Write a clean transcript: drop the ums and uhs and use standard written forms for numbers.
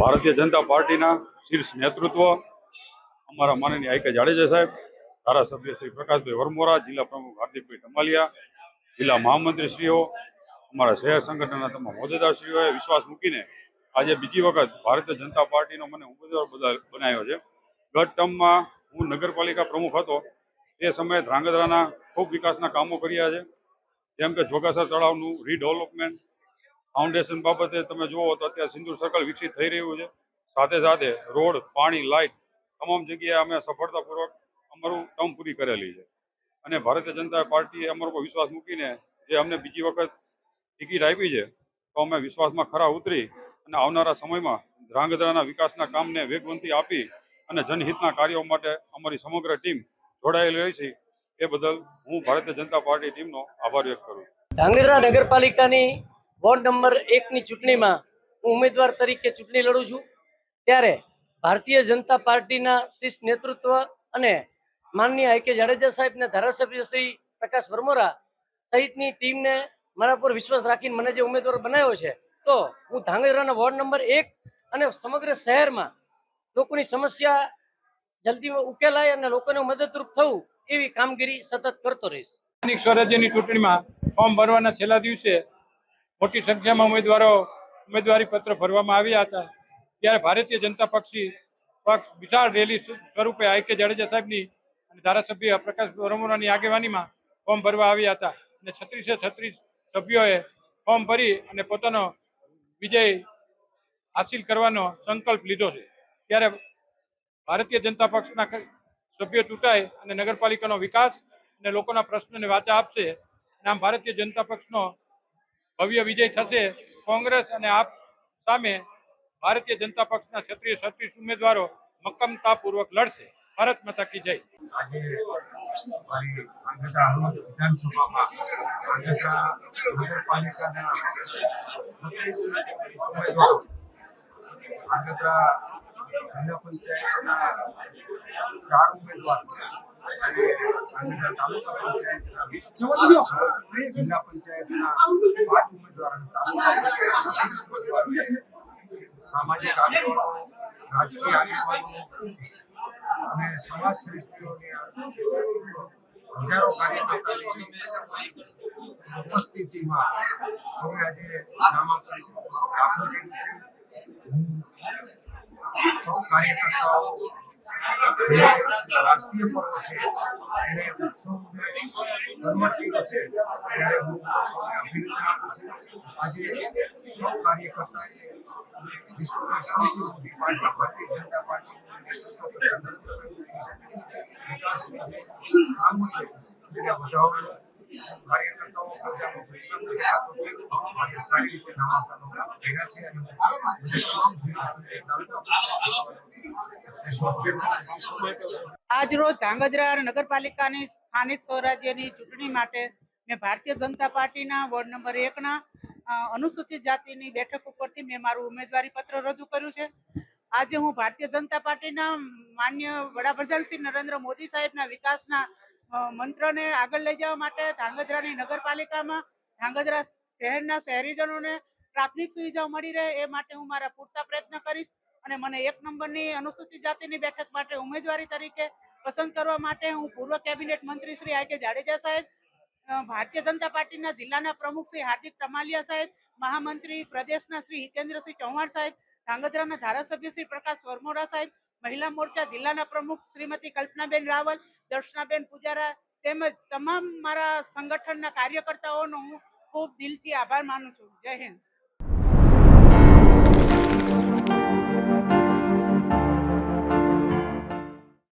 ભારતીય જનતા પાર્ટીના શીર્ષ નેતૃત્વ અમારા માનનીય આઈ કે જાડેજા સાહેબ, ધારાસભ્ય શ્રી પ્રકાશભાઈ વરમોરા, જિલ્લા પ્રમુખ હાર્દિકભાઈ ટમાલિયા, જિલ્લા મહામંત્રીશ્રીઓ, અમારા શહેર સંગઠનના તમામ હોદ્દેદારશ્રીઓએ વિશ્વાસ મૂકીને આજે બીજી વખત ભારતીય જનતા પાર્ટીનો મને ઉમેદવાર બનાવ્યો છે. ગત ટર્મમાં હું નગરપાલિકા પ્રમુખ હતો તે સમયે ધ્રાંગધ્રાના ખૂબ વિકાસના કામો કર્યા છે, જેમ કે જોગાસર તળાવનું રીડેવલપમેન્ટ, ફાઉન્ડેશન બાબતે તમે જુઓ તો અત્યારે સિંદૂર સર્કલ વિકસિત થઈ રહ્યું છે. સાથે સાથે રોડ, પાણી, લાઇટ તમામ જગ્યાએ અમે સફળતાપૂર્વક અમારું ટર્મ પૂરી કરેલી છે. અને ભારતીય જનતા પાર્ટીએ અમારો પર વિશ્વાસ મૂકીને જે અમને બીજી વખત ટિકિટ આપી છે, તો અમે વિશ્વાસમાં ખરા ઉતરી અને આવનારા સમયમાં ધ્રાંગધ્રાના વિકાસના કામને વેગવંતી આપી અને જનહિતના કાર્યો માટે અમારી સમગ્ર ટીમ જોડાયેલી રહી છે. એ બદલ હું ભારતીય જનતા પાર્ટી ટીમનો આભાર વ્યક્ત કરું છું. ધ્રાંગધ્રા નગરપાલિકાની વોર્ડ નંબર 1ની ચૂંટણીમાં હું ઉમેદવાર તરીકે ચૂંટણી લડું છું. ત્યારે ભારતીય જનતા પાર્ટીના શીર્ષ નેતૃત્વ અને માનનીય આઈ કે જાડેજા સાહેબના ધારાસભ્ય શ્રી પ્રકાશ વરમોરા સહિતની ટીમને મારા પર વિશ્વાસ રાખીને મને જે ઉમેદવાર બનાવ્યો છે, તો હું ધ્રાંગધ્રાના વોર્ડ નંબર 1 અને સમગ્ર શહેરમાં લોકોની સમસ્યા જલ્દી ઉકેલાય અને લોકોને મદદરૂપ થવું એવી કામગીરી સતત કરતો રહીશ. સ્થાનિક સ્વરાજ્યની ચૂંટણીમાં ફોર્મ ભરવાના છેલ્લા દિવસે મોટી સંખ્યામાં ઉમેદવારી પત્ર ભરવામાં આવ્યા હતા. ત્યારે ભારતીય જનતા પક્ષ વિશાળ રેલી સ્વરૂપે આઈ કે જાડેજા સાહેબની અને ધારાસભ્ય પ્રકાશ વરમોરાની આગેવાનીમાં ફોર્મ ભરવા આવ્યા હતા અને 36 સભ્યોએ ફોર્મ ભરી અને પોતાનો વિજય હાસિલ કરવાનો સંકલ્પ લીધો છે. ત્યારે ભારતીય જનતા પક્ષના સભ્યો ચૂંટાય અને નગરપાલિકાનો વિકાસ અને લોકોના પ્રશ્નોને વાચા આપશે. આમ ભારતીય જનતા પક્ષનો ભવ્ય વિજય થશે. કોંગ્રેસ અને આપ સામે ભારતીય જનતા પક્ષના 36 ઉમેદવારો મક્કમતાપૂર્વક લડશે. ભારત માતા કી જય. આજે વિધાનસભામાં નગરપાલિકાના 36 ઉમેદવારો, જિલ્લા પંચાયતના 4 ઉમેદવારો અને તાલુકા પંચાયતના 20, જિલ્લા પંચાયતના 5 ઉમેદવારો અને તાલુકા પંચાયતના 20 ઉમેદવારો, સામાજિક આગેવાનો, રાજકીય આગેવાનો અને સમાજ શ્રેષ્ઠીઓની હજારો કાર્યકર્તાની ઉપસ્થિતિમાં સૌએ આજે નામાંકન દાખલ કર્યું છે. સૌ કાર્યકર્તાઓ જે રાષ્ટ્રીય પર્વ છે એને ઉત્સવને કન્વર્ટ કર્યો છે, ત્યારે હું સૌને અભિનંદન આપું છું. આજે સૌ કાર્યકર્તાએ વિશ્વની સૌથી મોટી પાર્ટી ભારતીય જનતા પાર્ટી વિકાસની જે કામો છે તેને વધારવાનું કાર્યકર્તાઓ પોતાનો પરિશ્રમ આજે સારી રીતે નામાંકનો કર્યા છે અને આજ રોજ ધ્રાંગધ્રા નગરપાલિકાની સ્થાનિક સ્વરાજ્યની ચૂંટણી માટે મેં ભારતીય જનતા પાર્ટીના વોર્ડ નંબર 1ના અનુસૂચિત જાતિની બેઠક ઉપરથી મેં મારું ઉમેદવારી પત્ર રજૂ કર્યું છે. આજે હું ભારતીય જનતા પાર્ટીના માન્ય વડાપ્રધાન શ્રી નરેન્દ્ર મોદી સાહેબના વિકાસના મંત્રને આગળ લઈ જવા માટે ધ્રાંગધ્રાની નગરપાલિકામાં ધ્રાંગધ્રા શહેરના શહેરીજનોને પ્રાથમિક સુવિધાઓ મળી રહે એ માટે હું મારા પૂરતા પ્રયત્ન કરીશ અને મને 1 નંબરની અનુસૂચિત જાતિની બેઠક માટે ઉમેદવારી તરીકે પસંદ કરવા માટે હું પૂર્વ કેબિનેટ મંત્રી શ્રી આઈ કે જાડેજા સાહેબ, ભારતીય જનતા પાર્ટીના જિલ્લાના પ્રમુખ શ્રી હાર્દિક ટમાલિયા સાહેબ, મહામંત્રી પ્રદેશના શ્રી હિતેન્દ્રસિંહ ચૌહાણ સાહેબ, ધ્રાંગધ્રાના ધારાસભ્ય શ્રી પ્રકાશ વરમોરા સાહેબ, મહિલા મોરચા જિલ્લાના પ્રમુખ શ્રીમતી કલ્પનાબેન રાવલ, દર્શનાબેન પૂજારા તેમજ તમામ મારા સંગઠનના કાર્યકર્તાઓનો હું ખૂબ દિલથી આભાર માનું છું. જય હિન્દ.